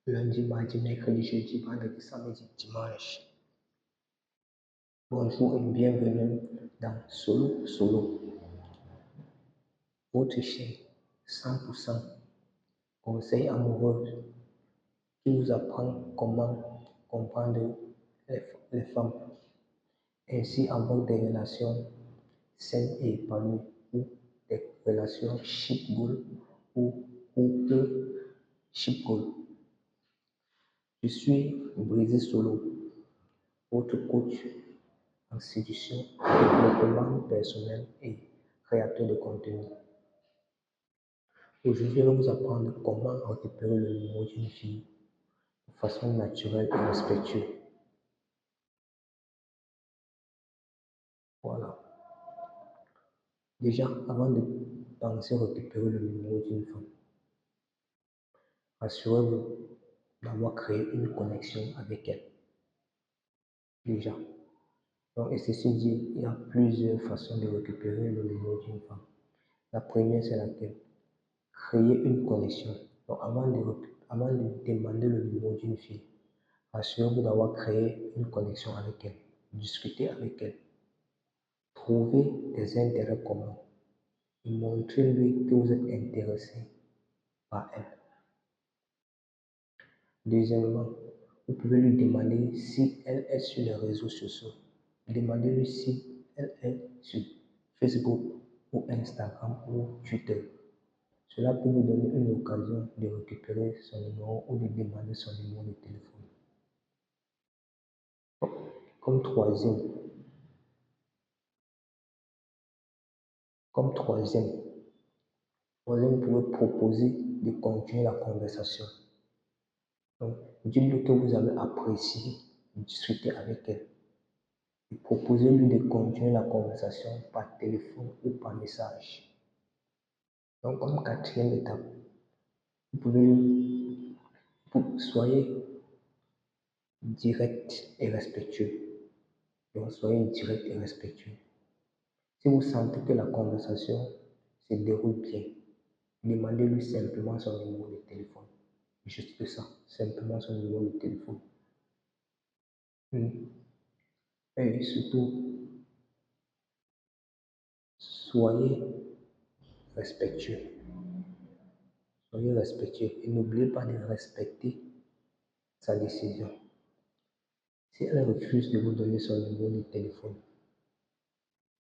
lundi, mardi, mercredi, jeudi, vendredi, samedi, dimanche. Bonjour et bienvenue dans Solo Solo, votre chaîne 100% conseil amoureux qui vous apprend comment comprendre les femmes, ainsi avoir des relations saines et épanouies ou des relations ship-goal ou couple ship-goal. Je suis Brésil Solo, votre coach en séduction, développement personnel et créateur de contenu. Aujourd'hui, je vais vous apprendre comment récupérer le numéro d'une fille de façon naturelle et respectueuse. Voilà. Déjà, avant de penser récupérer le numéro d'une femme, assurez-vous d'avoir créé une connexion avec elle. Déjà. Donc, et ceci dit, il y a plusieurs façons de récupérer le numéro d'une femme. La première, c'est laquelle? Créer une connexion. Donc, avant de demander le numéro d'une fille, assurez-vous d'avoir créé une connexion avec elle. Discuter avec elle. Trouver des intérêts communs. Et montrez-lui que vous êtes intéressé par elle. Deuxièmement, vous pouvez lui demander si elle est sur les réseaux sociaux. Demandez-lui si elle est sur Facebook ou Instagram ou Twitter. Cela peut vous donner une occasion de récupérer son numéro ou de demander son numéro de téléphone. Comme troisième, vous pouvez proposer de continuer la conversation. Donc, dites-lui que vous avez apprécié discuter avec elle. Et proposez-lui de continuer la conversation par téléphone ou par message. Donc, comme quatrième étape, soyez direct et respectueux. Donc, soyez direct et respectueux. Si vous sentez que la conversation se déroule bien, demandez-lui simplement son numéro de téléphone. Juste ça, simplement son numéro de téléphone. Et surtout, soyez respectueux. Soyez respectueux et n'oubliez pas de respecter sa décision. Si elle refuse de vous donner son numéro de téléphone,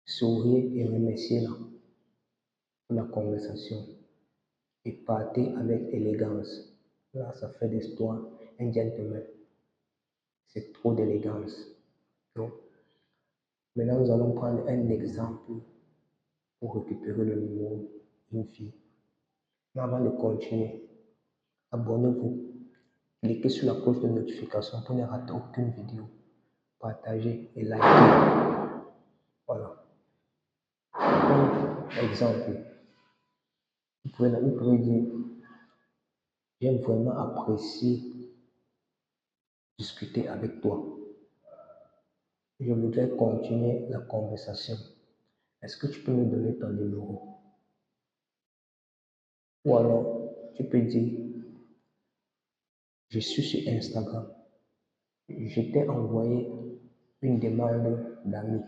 souriez et remerciez-la pour la conversation et partez avec élégance. Là, ça fait d'histoire un gentleman. C'est trop d'élégance. Donc, maintenant, nous allons prendre un exemple pour récupérer le numéro d'une fille. Mais avant de continuer, abonnez-vous. Cliquez sur la cloche de notification pour ne rater aucune vidéo. Partagez et likez. Voilà. Comme exemple, vous pouvez dire, j'ai vraiment apprécié discuter avec toi. Je voudrais continuer la conversation. Est-ce que tu peux me donner ton numéro? Ou alors, tu peux dire, je suis sur Instagram. Je t'ai envoyé une demande d'amis.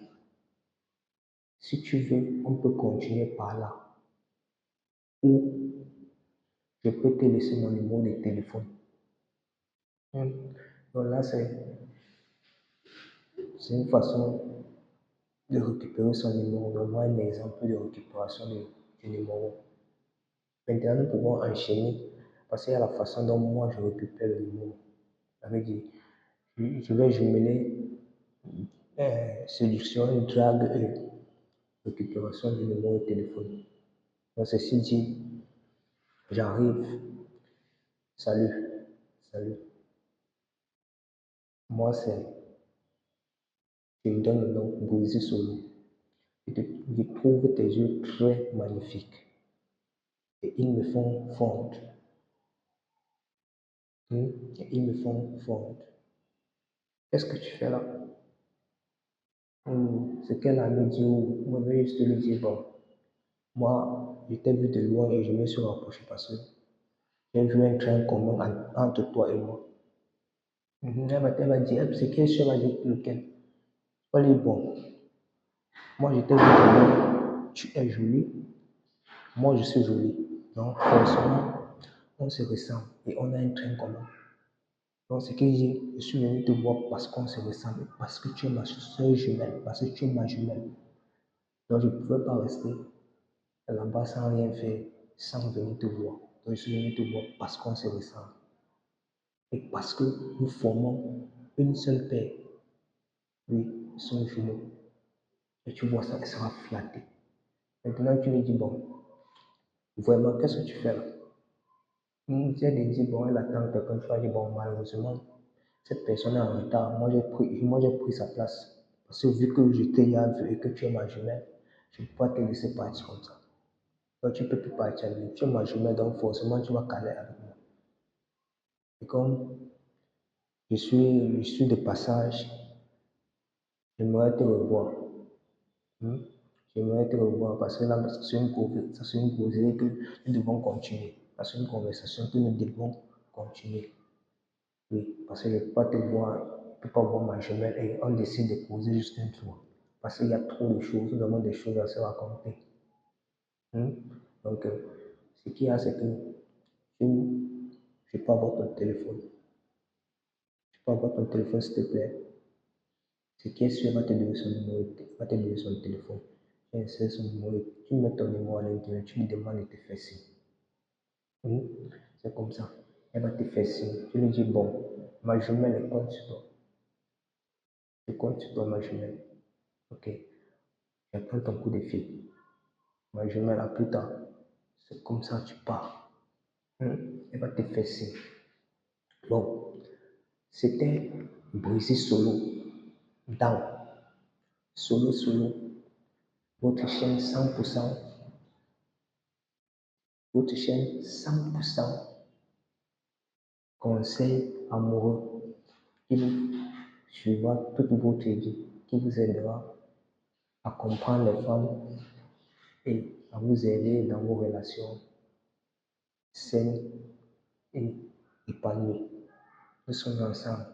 Si tu veux, on peut continuer par là. Ou je peux te laisser mon numéro de téléphone. Donc là, c'est une façon de récupérer son numéro. Donc, moi, un exemple de récupération du numéro. Maintenant, nous pouvons enchaîner parce qu'il y a la façon dont moi je récupère le numéro. Ça veut dire, je vais jumeler séduction, drague et récupération du numéro de téléphone. Donc, ceci dit, j'arrive. Salut. Moi, je me donne le nom Brésil Solo. Je trouve tes yeux très magnifiques et ils me font fondre. Et ils me font fondre. Qu'est-ce que tu fais là? C'est qu'elle a me dit, moi, je vais juste lui dire, bon, moi, je t'ai vu de loin et je me suis rapproché parce que j'ai vu un train commun entre toi et moi. Elle va dire, ce qui est sûr, elle va dire lequel. Elle va dire, bon, moi je t'ai vu d'abord, tu es jolie, moi je suis jolie. Donc forcément, on se ressemble et on a un train commun. Donc ce qui dit, je suis venu te voir parce qu'on se ressemble, parce que tu es ma soeur jumelle, parce que tu es ma jumelle. Donc je ne pouvais pas rester là-bas sans rien faire, sans venir te voir. Donc je suis venu te voir parce qu'on se ressemble. Et parce que nous formons une seule paire. Oui, ils sont jumeaux. Et tu vois ça, elle sera flattée. Maintenant, tu lui dis, bon, vraiment, qu'est-ce que tu fais là? Tu as dit, bon, elle attend quelqu'un, tu vas dire, bon, malheureusement, cette personne est en retard. Moi, j'ai pris sa place. Parce que vu que je t'ai vu et que tu es ma jumelle, je ne peux pas te laisser partir comme ça. Donc, tu ne peux plus partir avec lui. Tu es ma jumelle, donc forcément, tu vas caler avec moi. Et comme je suis de passage, j'aimerais te revoir. Hmm? J'aimerais te revoir parce que là, c'est une causerie que nous devons continuer. C'est une conversation que nous devons continuer. Oui, parce que je ne peux pas te voir, je ne peux pas voir ma jumelle et on décide de causer juste une fois. Parce qu'il y a trop de choses, nous avons des choses à se raconter. Hmm? Donc, ce qu'il y a, c'est que je peux avoir ton téléphone. Je peux avoir ton téléphone, s'il te plaît. Ce qui est sûr, il va te donner son numéro, il va te donner son téléphone. Tu insères son numéro, tu mets ton numéro à l'intérieur, tu lui demandes de te faire signe. C'est comme ça. Elle va te faire signe. Tu lui dis, bon, ma jumelle, elle compte sur toi. Je compte sur toi, ma jumelle. Ok. J'attends ton coup de fil. Ma jumelle, à plus tard. C'est comme ça, tu pars. Elle va te faire signe. Bon, c'était Brésil Solo. Dans Solo Solo. Votre chaîne 100%. Votre chaîne 100% conseil amoureux qui suivra toute votre vie, qui vous aidera à comprendre les femmes et à vous aider dans vos relations saines et épanouies. Nous sommes ensemble.